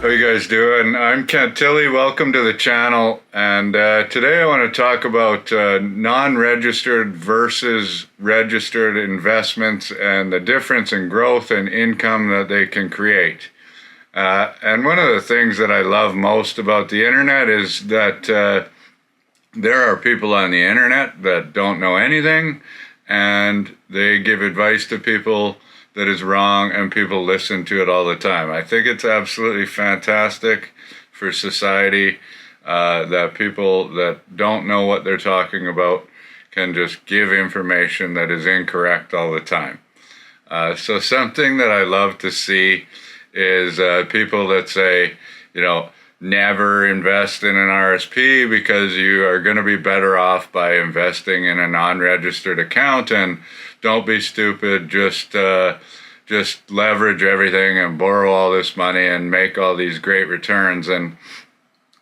How you guys doing? I'm Kent Tilley. Welcome to the channel. And today I want to talk about non-registered versus registered investments and the difference in growth and income that they can create. And one of the things that I love most about the internet is that there are people on the internet that don't know anything, and they give advice to people that is wrong, and people listen to it all the time. I think it's absolutely fantastic for society that people that don't know what they're talking about can just give information that is incorrect all the time. So something that I love to see is people that say, never invest in an RSP because you are going to be better off by investing in a non-registered account, and don't be stupid, just leverage everything and borrow all this money and make all these great returns. And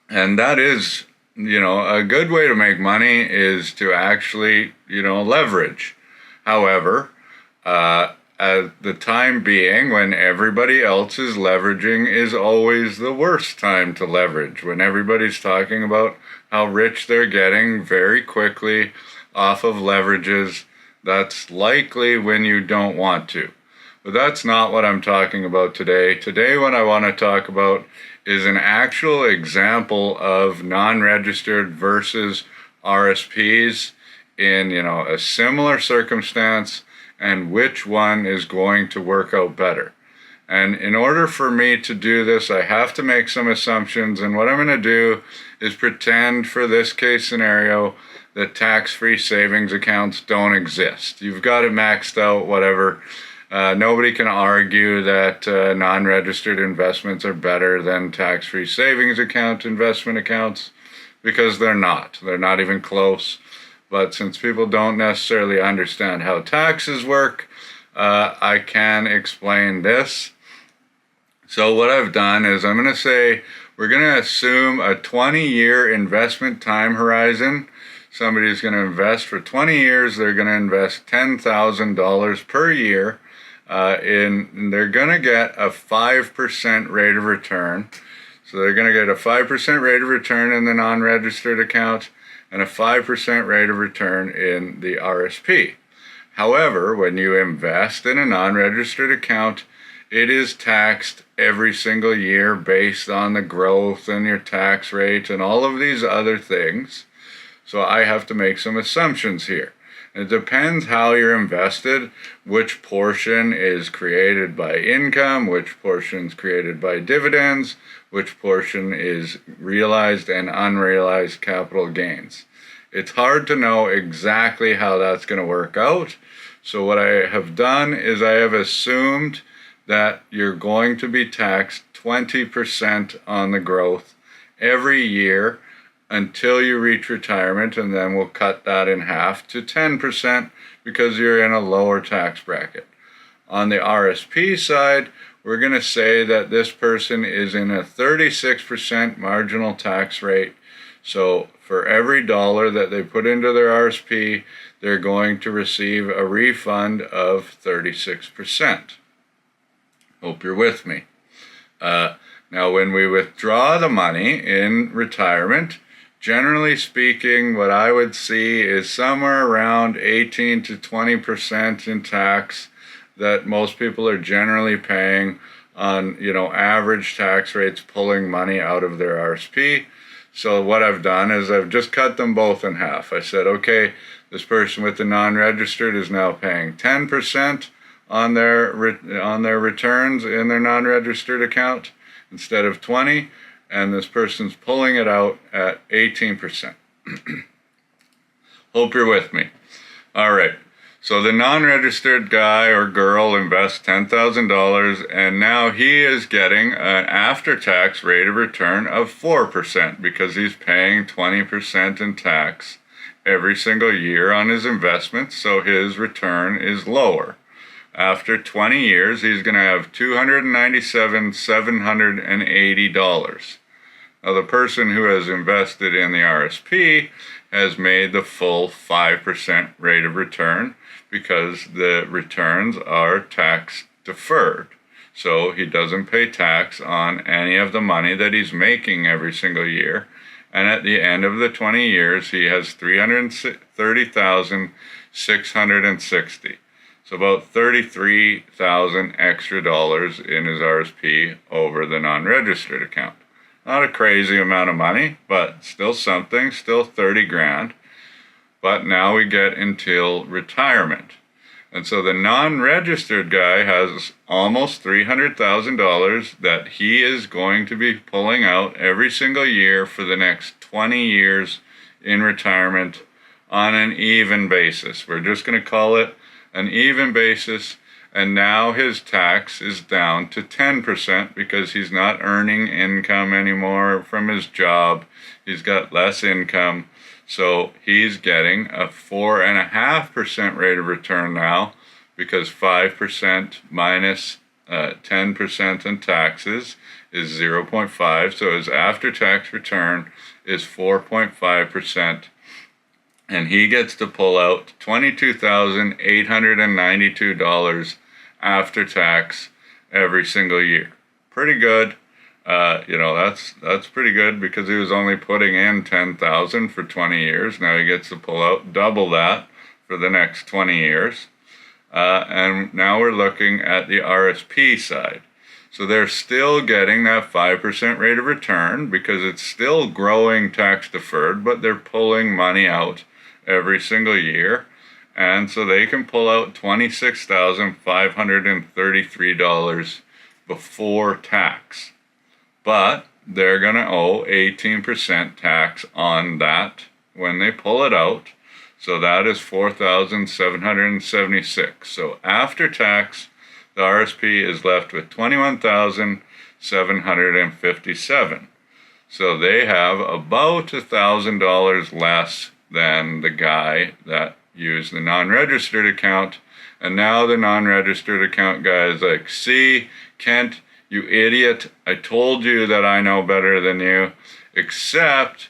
that is, a good way to make money is to actually, leverage. However, at the time being when everybody else is leveraging is always the worst time to leverage. When everybody's talking about how rich they're getting very quickly off of leverages, that's likely when you don't want to. But that's not what I'm talking about today. Today, what I want to talk about is an actual example of non-registered versus RSPs in, a similar circumstance, and which one is going to work out better. And in order for me to do this, I have to make some assumptions. And what I'm going to do is pretend for this case scenario that tax-free savings accounts don't exist. You've got it maxed out, whatever. Nobody can argue that non-registered investments are better than tax-free savings account investment accounts, because they're not. They're not even close. But since people don't necessarily understand how taxes work, I can explain this. So what I've done is I'm going to say we're going to assume a 20-year investment time horizon. Somebody's going to invest for 20 years. They're going to invest $10,000 per year. They're going to get a 5% rate of return. So they're going to get a 5% rate of return in the non-registered account and a 5% rate of return in the RSP. However, when you invest in a non-registered account, it is taxed every single year based on the growth and your tax rate and all of these other things. So I have to make some assumptions here. It depends how you're invested, which portion is created by income, which portion is created by dividends, which portion is realized and unrealized capital gains. It's hard to know exactly how that's going to work out. So what I have done is I have assumed that you're going to be taxed 20% on the growth every year until you reach retirement, and then we'll cut that in half to 10% because you're in a lower tax bracket. On the RSP side, we're going to say that this person is in a 36% marginal tax rate. So for every dollar that they put into their RSP, they're going to receive a refund of 36%. Hope you're with me. Now, when we withdraw the money in retirement, generally speaking, what I would see is somewhere around 18 to 20% in tax that most people are generally paying on, average tax rates pulling money out of their RSP. So what I've done is I've just cut them both in half. I said, okay, this person with the non-registered is now paying 10% on their returns in their non-registered account instead of 20%. And this person's pulling it out at 18%. Hope you're with me. All right. So the non-registered guy or girl invests $10,000, and now he is getting an after-tax rate of return of 4% because he's paying 20% in tax every single year on his investments, so his return is lower. After 20 years, he's going to have $297,780. Now, the person who has invested in the RSP has made the full 5% rate of return because the returns are tax deferred. So he doesn't pay tax on any of the money that he's making every single year. And at the end of the 20 years, he has $330,660. So about 33,000 extra dollars in his RSP over the non-registered account. Not a crazy amount of money, but still something, still 30 grand. But now we get until retirement. And so the non-registered guy has almost $300,000 that he is going to be pulling out every single year for the next 20 years in retirement on an even basis. We're just going to call it an even basis. And now his tax is down to 10% because he's not earning income anymore from his job. He's got less income. So he's getting a 4.5% rate of return now, because 5% minus 10% in taxes is 0.5. So his after-tax return is 4.5%. And he gets to pull out $22,892 after tax every single year. Pretty good. That's pretty good, because he was only putting in $10,000 for 20 years. Now he gets to pull out double that for the next 20 years. And now we're looking at the RSP side. So they're still getting that 5% rate of return because it's still growing tax deferred, but they're pulling money out every single year. And so they can pull out $26,533 before tax. But they're going to owe 18% tax on that when they pull it out. So that is $4,776. So after tax, the RSP is left with $21,757. So they have about $1,000 less than the guy that used the non-registered account. And now the non-registered account guy is like, see, Kent, you idiot, I told you that I know better than you, except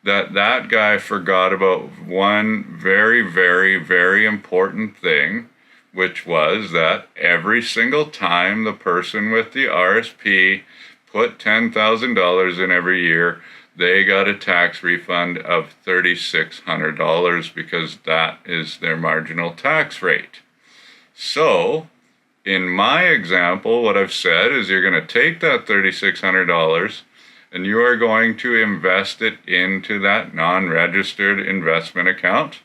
that guy forgot about one very, very, very important thing, which was that every single time the person with the RSP put $10,000 in every year, they got a tax refund of $3,600 because that is their marginal tax rate. So, in my example, what I've said is you're going to take that $3,600 and you are going to invest it into that non-registered investment account.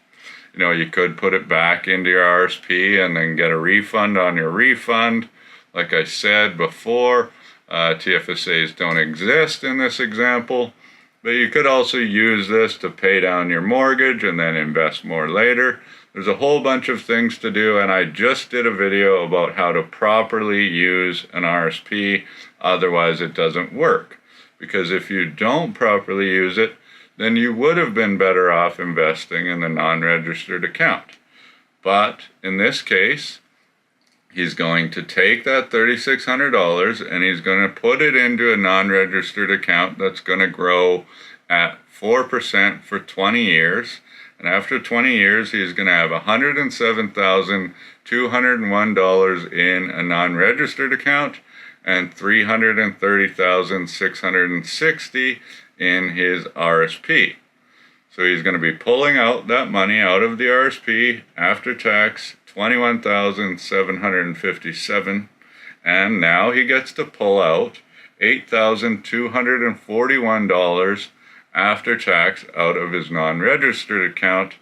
You could put it back into your RSP and then get a refund on your refund. Like I said before, TFSAs don't exist in this example, but you could also use this to pay down your mortgage and then invest more later. There's a whole bunch of things to do, and I just did a video about how to properly use an RSP, otherwise it doesn't work. Because if you don't properly use it, then you would have been better off investing in the non-registered account. But in this case, he's going to take that $3,600 and he's going to put it into a non-registered account that's going to grow at 4% for 20 years. And after 20 years, he's going to have $107,201 in a non-registered account and $330,660 in his RSP. So he's going to be pulling out that money out of the RSP after tax, $21,757, and now he gets to pull out $8,241 after tax out of his non-registered account.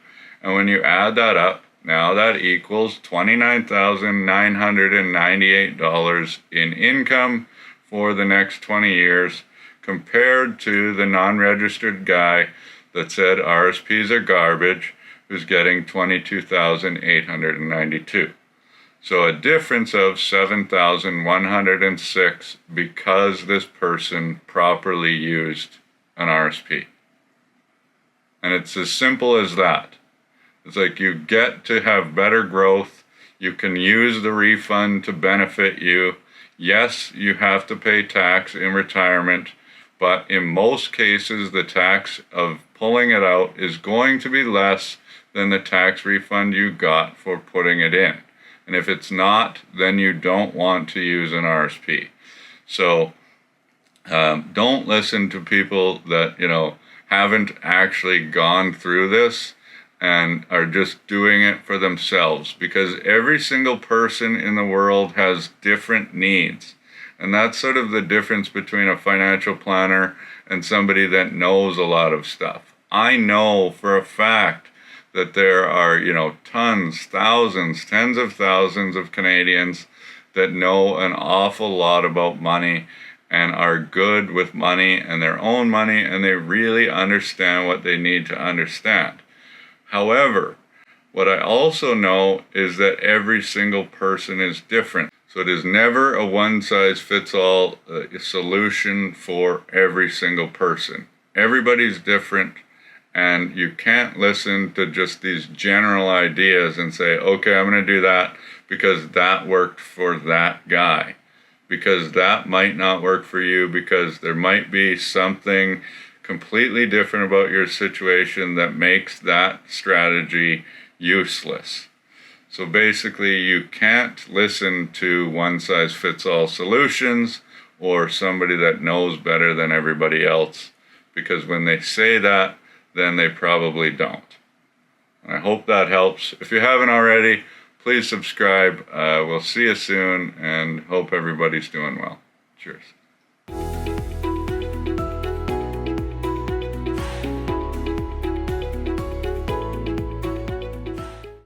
And when you add that up, now that equals $29,998 in income for the next 20 years, compared to the non-registered guy that said RSPs are garbage, who's getting $22,892. So a difference of $7,106 because this person properly used an RSP. And it's as simple as that. It's like you get to have better growth. You can use the refund to benefit you. Yes, you have to pay tax in retirement, but in most cases, the tax of pulling it out is going to be less than the tax refund you got for putting it in. And if it's not, then you don't want to use an RSP. So don't listen to people that, haven't actually gone through this and are just doing it for themselves, because every single person in the world has different needs. And that's sort of the difference between a financial planner and somebody that knows a lot of stuff. I know for a fact that there are, tons, thousands, tens of thousands of Canadians that know an awful lot about money and are good with money and their own money, and they really understand what they need to understand. However, what I also know is that every single person is different. So it is never a one-size-fits-all solution for every single person. Everybody's different, and you can't listen to just these general ideas and say, okay, I'm going to do that because that worked for that guy. Because that might not work for you, because there might be something completely different about your situation that makes that strategy useless. So basically, you can't listen to one-size-fits-all solutions or somebody that knows better than everybody else, because when they say that, then they probably don't. And I hope that helps. If you haven't already, please subscribe. We'll see you soon, and hope everybody's doing well. Cheers.